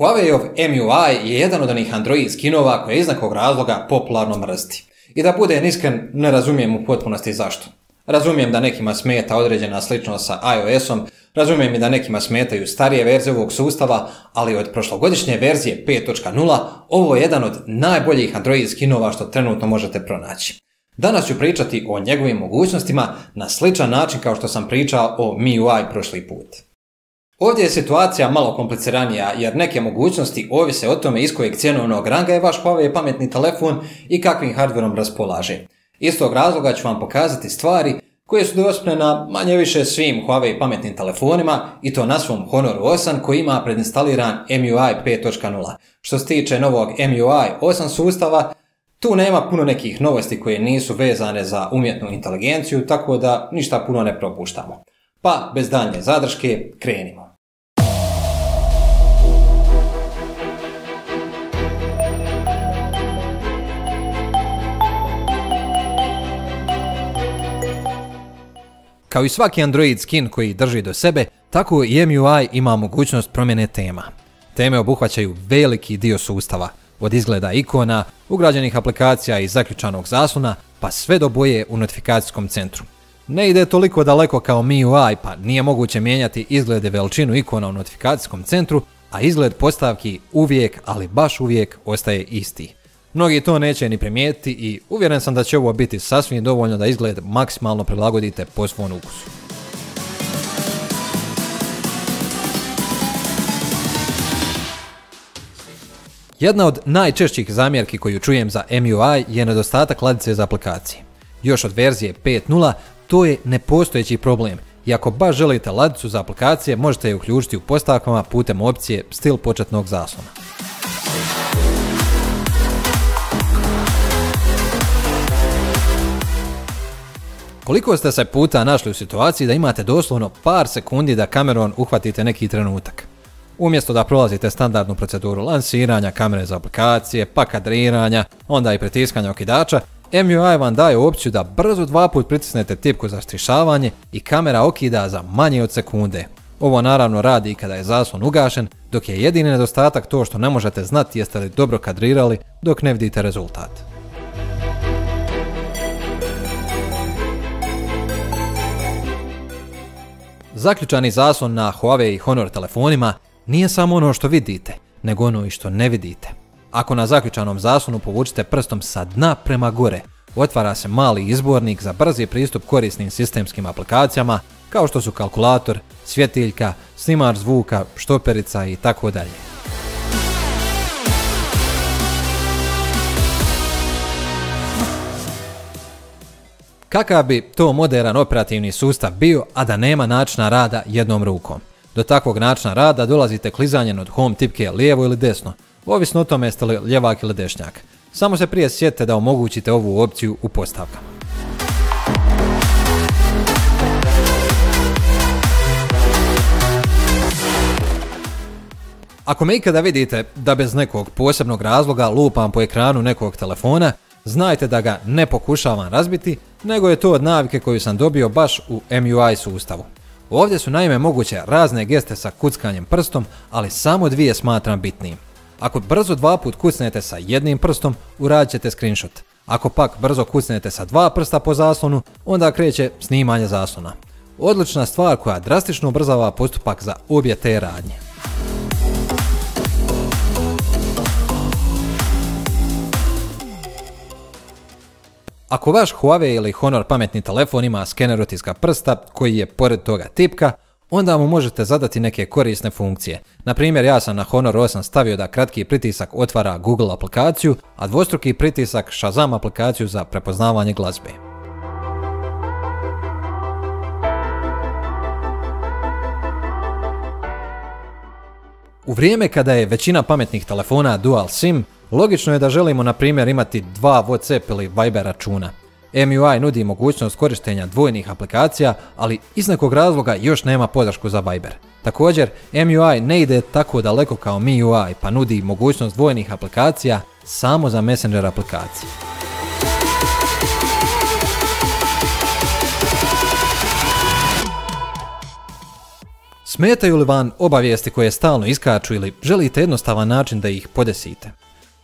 Huaweiov MUI je jedan od onih Android skinova koje je iz nekog razloga popularno mrziti. I da budem iskren, ne razumijem u potpunosti zašto. Razumijem da nekima smeta određena sličnost sa iOS-om, razumijem i da nekima smetaju starije verzije ovog sustava, ali od prošlogodišnje verzije 5.0 ovo je jedan od najboljih Android skinova što trenutno možete pronaći. Danas ću pričati o njegovim mogućnostima na sličan način kao što sam pričao o MIUI prošli put. Ovdje je situacija malo kompliciranija jer neke mogućnosti ovise o tome iz kojeg cjenovnog ranga je vaš Huawei pametni telefon i kakvim hardverom raspolaže. Iz tog razloga ću vam pokazati stvari koje su dostupne na manje više svim Huawei pametnim telefonima i to na svom Honoru 8 koji ima predinstaliran MIUI 5.0. Što se tiče novog MIUI 8 sustava, tu nema puno nekih novosti koje nisu vezane za umjetnu inteligenciju, tako da ništa puno ne propuštamo. Pa, bez daljnje zadrške, krenimo. Kao i svaki Android skin koji drži do sebe, tako i MIUI ima mogućnost promjene tema. Teme obuhvaćaju veliki dio sustava, od izgleda ikona, ugrađenih aplikacija i zaključanog zaslona, pa sve do boje u notifikacijskom centru. Ne ide toliko daleko kao MIUI, pa nije moguće mijenjati izglede veličinu ikona u notifikacijskom centru, a izgled postavki uvijek, ali baš uvijek ostaje isti. Mnogi to neće ni primijetiti i uvjeren sam da će ovo biti sasvim dovoljno da izgled maksimalno prilagodite po svom ukusu. Jedna od najčešćih zamjerki koju čujem za MIUI je nedostatak ladice za aplikacije. Još od verzije 5.0 to je nepostojeći problem i ako baš želite ladicu za aplikacije možete je uključiti u postavkama putem opcije stil početnog zaslona. Koliko ste se puta našli u situaciji da imate doslovno par sekundi da kamerom uhvatite neki trenutak? Umjesto da prolazite standardnu proceduru lansiranja kamere za aplikacije, pa kadriranja, onda i pritiskanja okidača, MIUI vam daje opciju da brzo 2 puta pritisnete tipku za stišavanje i kamera okida za manje od sekunde. Ovo naravno radi i kada je zaslon ugašen, dok je jedini nedostatak to što ne možete znati jeste li dobro kadrirali dok ne vidite rezultat. Zaključani zaslon na Huawei i Honor telefonima nije samo ono što vidite, nego ono i što ne vidite. Ako na zaključanom zaslonu povučete prstom sa dna prema gore, otvara se mali izbornik za brzi pristup korisnim sistemskim aplikacijama kao što su kalkulator, svjetiljka, snimač zvuka, štoperica i tako dalje. Kakav bi to moderan operativni sustav bio, a da nema načina rada jednom rukom? Do takvog načina rada dolazite klizanjem od home tipke lijevo ili desno, ovisno o tome jeste li ljevak ili dešnjak. Samo se prije sjetite da omogućite ovu opciju u postavkama. Ako me ikada vidite da bez nekog posebnog razloga lupam po ekranu nekog telefona, znajte da ga ne pokušavam razbiti, nego je to od navike koju sam dobio baš u MIUI sustavu. Ovdje su naime moguće razne geste sa kuckanjem prstom, ali samo dvije smatram bitnim. Ako brzo 2 puta kucnete sa jednim prstom, uradit ćete screenshot. Ako pak brzo kucnete sa 2 prsta po zaslonu, onda kreće snimanje zaslona. Odlična stvar koja drastično ubrzava postupak za obje te radnje. Ako vaš Huawei ili Honor pametni telefon ima skener otiska prsta koji je pored toga tipka, onda mu možete zadati neke korisne funkcije. Na primjer, ja sam na Honor 8 stavio da kratki pritisak otvara Google aplikaciju, a dvostruki pritisak Shazam aplikaciju za prepoznavanje glazbe. U vrijeme kada je većina pametnih telefona dual SIM, logično je da želimo na primjer imati 2 WhatsApp ili Viber računa. MIUI nudi mogućnost korištenja dvojnih aplikacija, ali iz nekog razloga još nema podršku za Viber. Također, MIUI ne ide tako daleko kao MIUI, pa nudi mogućnost dvojnih aplikacija samo za Messenger aplikacije. Smetaju li vam obavijesti koje stalno iskaču ili želite jednostavan način da ih podesite?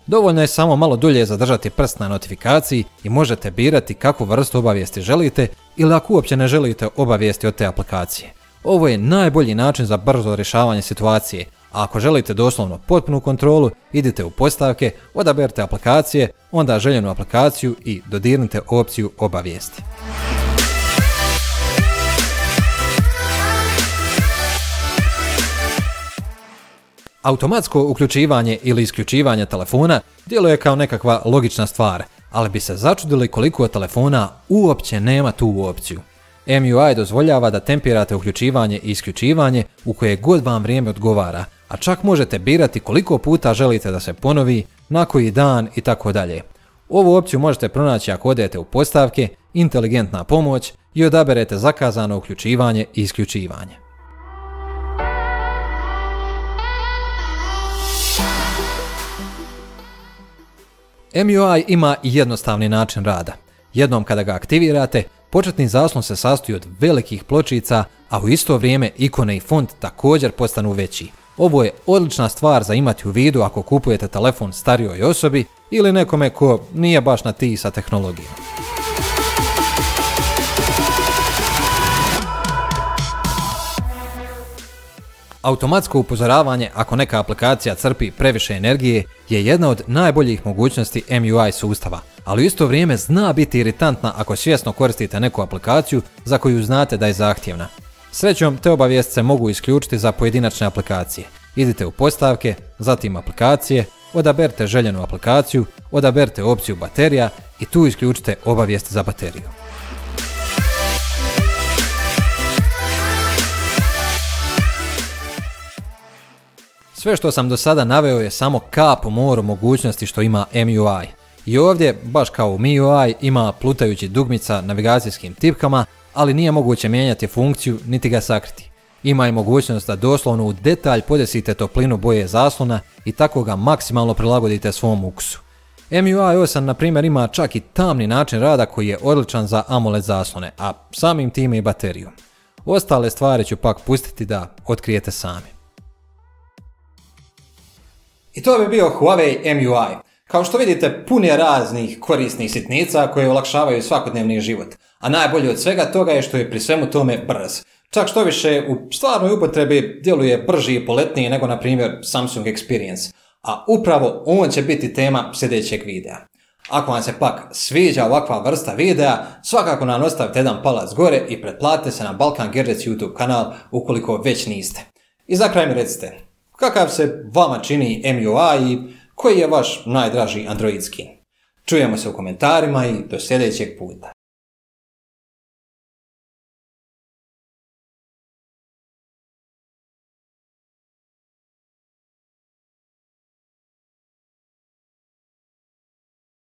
Dovoljno je samo malo dulje zadržati prst na notifikaciji i možete birati kakvu vrstu obavijesti želite ili ako uopće ne želite obavijesti od te aplikacije. Ovo je najbolji način za brzo rješavanje situacije, a ako želite doslovno potpunu kontrolu, idite u postavke, odaberite aplikacije, onda željenu aplikaciju i dodirnite opciju obavijesti. Automatsko uključivanje ili isključivanje telefona djeluje kao nekakva logična stvar, ali bi se začudili koliko telefona uopće nema tu opciju. MUI dozvoljava da tempirate uključivanje i isključivanje u koje god vam vrijeme odgovara, a čak možete birati koliko puta želite da se ponovi, na koji dan i tako dalje. Ovu opciju možete pronaći ako odete u postavke, inteligentna pomoć i odaberete zakazano uključivanje i isključivanje. MUI ima i jednostavni način rada. Jednom kada ga aktivirate, početni zaslon se sastoji od velikih pločica, a u isto vrijeme ikone i font također postanu veći. Ovo je odlična stvar za imati u vidu ako kupujete telefon starijoj osobi ili nekome ko nije baš na ti sa tehnologijom. Automatsko upozoravanje ako neka aplikacija crpi previše energije je jedna od najboljih mogućnosti MUI sustava, ali u isto vrijeme zna biti iritantna ako svjesno koristite neku aplikaciju za koju znate da je zahtjevna. Srećom, te obavijesti se mogu isključiti za pojedinačne aplikacije. Idite u postavke, zatim aplikacije, odaberite željenu aplikaciju, odaberite opciju baterija i tu isključite obavijesti za bateriju. Sve što sam do sada naveo je samo kap u moru mogućnosti što ima MUI. I ovdje, baš kao u MIUI, ima plutajući dugmica navigacijskim tipkama, ali nije moguće mijenjati funkciju niti ga sakriti. Ima i mogućnost da doslovno u detalj podesite toplinu boje zaslona i tako ga maksimalno prilagodite svom ukusu. MUI 8 na primjer ima čak i tamni način rada koji je odličan za AMOLED zaslone, a samim time i bateriju. Ostale stvari ću pak pustiti da otkrijete sami. I to bi bio Huawei MUI. Kao što vidite, pun je raznih korisnih sitnica koje olakšavaju svakodnevni život, a najbolje od svega toga je što je pri svemu tome brz. Čak što više u stvarnoj upotrebi djeluje brži i poletniji nego na primjer Samsung Experience, a upravo on će biti tema sljedećeg videa. Ako vam se pak sviđa ovakva vrsta videa, svakako nam ostavite jedan palac gore i pretplatite se na Balkan Gadgets YouTube kanal ukoliko već niste. I za kraj mi recite, kakav se vama čini MUI i koji je vaš najdraži Android skin? Čujemo se u komentarima i do sljedećeg puta.